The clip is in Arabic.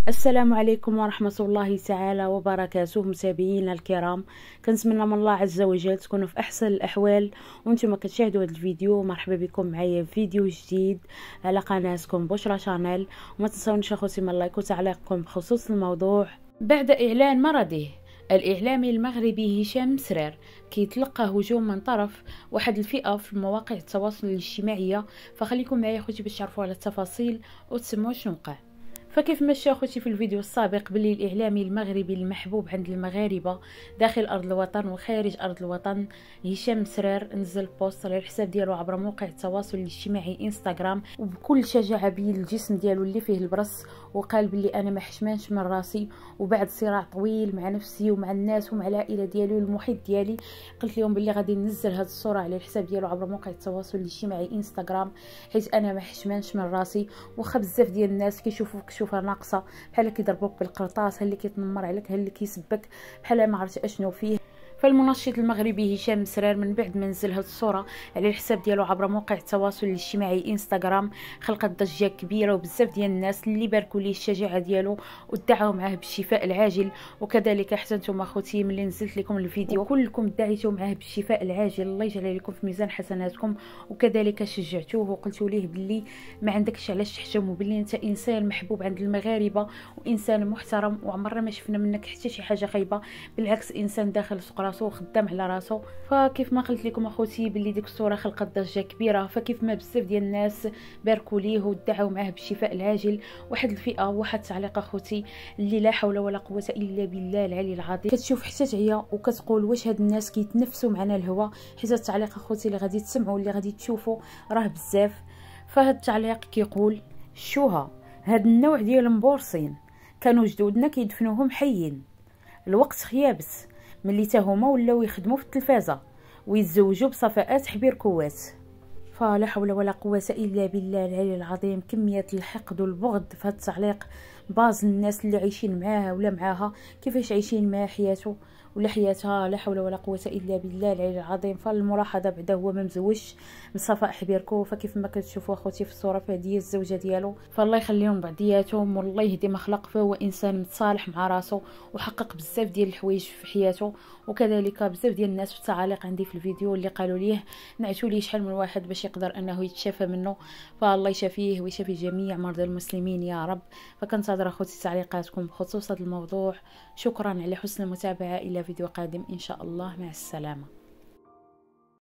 السلام عليكم ورحمة الله تعالى وبركاته. متابعينا الكرام، كنتمنى من الله عز وجل تكونوا في احسن الاحوال وانتم كتشاهدوا هذا الفيديو. مرحبا بكم معايا في فيديو جديد على قناتكم بشرى شانيل، وما تنسونيش اخوتي من لايك وتعليقكم بخصوص الموضوع. بعد اعلان مرضه، الإعلامي المغربي هشام مسرير كيتلقى هجوم من طرف واحد الفئة في مواقع التواصل الاجتماعي. فخليكم معايا اخوتي باش تعرفوا على التفاصيل وتسمعوا شنو وقع. فكيف ما شفتوا اخوتي في الفيديو السابق باللي الاعلامي المغربي المحبوب عند المغاربه داخل ارض الوطن وخارج ارض الوطن هشام مسرير نزل بوست على الحساب ديالو عبر موقع التواصل الاجتماعي انستغرام، وبكل شجاعه بين الجسم ديالو اللي فيه البرص، وقال باللي انا ما حشمانش من راسي، وبعد صراع طويل مع نفسي ومع الناس ومع العائله ديالي والمحيط ديالي قلت لهم باللي غادي ننزل هذه الصوره على الحساب ديالو عبر موقع التواصل الاجتماعي انستغرام، حيت انا ما حشمانش من راسي. واخا بزاف ديال الناس كيشوفوك شوفها ناقصه، بحال كيضربوك بالقرطاس، ها اللي كيتنمر عليك، ها اللي كيسبك، بحال ما عرفت اشنو فيه. فالمنشط المغربي هشام مسرير من بعد ما نزل هذه الصوره على الحساب ديالو عبر موقع التواصل الاجتماعي انستغرام خلقت ضجه كبيره، وبزاف ديال الناس اللي باركوا ليه الشجاعه ديالو ودعوا معاه بالشفاء العاجل. وكذلك حتى نتوما اخوتي ملي نزلت لكم الفيديو كلكم دعيتوا معاه بالشفاء العاجل، الله يجعل لكم في ميزان حسناتكم، وكذلك شجعتوه وقلتوا ليه باللي ما عندكش علاش تحشم، وباللي انت انسان محبوب عند المغاربه وانسان محترم، وعمرنا ما شفنا منك حتى شي حاجه خايبه، بالعكس انسان داخل سوق راسو وخدام على راسو. فكيف ما قلت لكم اخوتي باللي ديك الصوره خلقت ضجه كبيره، فكيف ما بزاف ديال الناس باركوا ليه ودعوا معاه بالشفاء العاجل. واحد الفئه واحد التعليق اخوتي اللي لا حول ولا قوه الا بالله العلي العظيم، كتشوف حتى تعيا وكتقول واش هاد الناس كيتنفسوا معنا الهواء، حيت التعليق اخوتي اللي غادي تسمعوا اللي غادي تشوفوا راه بزاف. فهاد التعليق كيقول: شوها هاد النوع ديال المبورصين كانوا جدودنا كيدفنوهم حيين، الوقت خيابس ملي تا هما ولاو يخدموا في التلفازه ويتزوجوا بصفاءات حبير كوات. فلا حول ولا قوه الا بالله العلي العظيم. كميه الحقد والبغض في هذا التعليق باز الناس اللي عايشين معاه ولا معاها، كيفاش عايشين مع حياته ولا حياتها، لا حول ولا قوه الا بالله العلي العظيم. فالملاحظه بعدا هو ما مزوجش بصفاء حبيركو، فكيف ما كتشوفوا اخوتي في الصوره فهذه الزوجه ديالو، فالله يخليهم بعضياتهم والله يهدي ما خلق. فهو انسان متصالح مع راسو وحقق بزاف ديال الحوايج في حياته. وكذلك بزاف ديال الناس في التعاليق عندي في الفيديو اللي قالوا ليه نعتوا ليه شحال من واحد باش يقدر انه يتشافى منه، فالله يشافيه ويشافي جميع مرضى المسلمين يا رب. فكنتظر اخوتي تعليقاتكم بخصوص هذا الموضوع. شكرا على حسن المتابعه، الى فيديو قادم ان شاء الله، مع السلامه.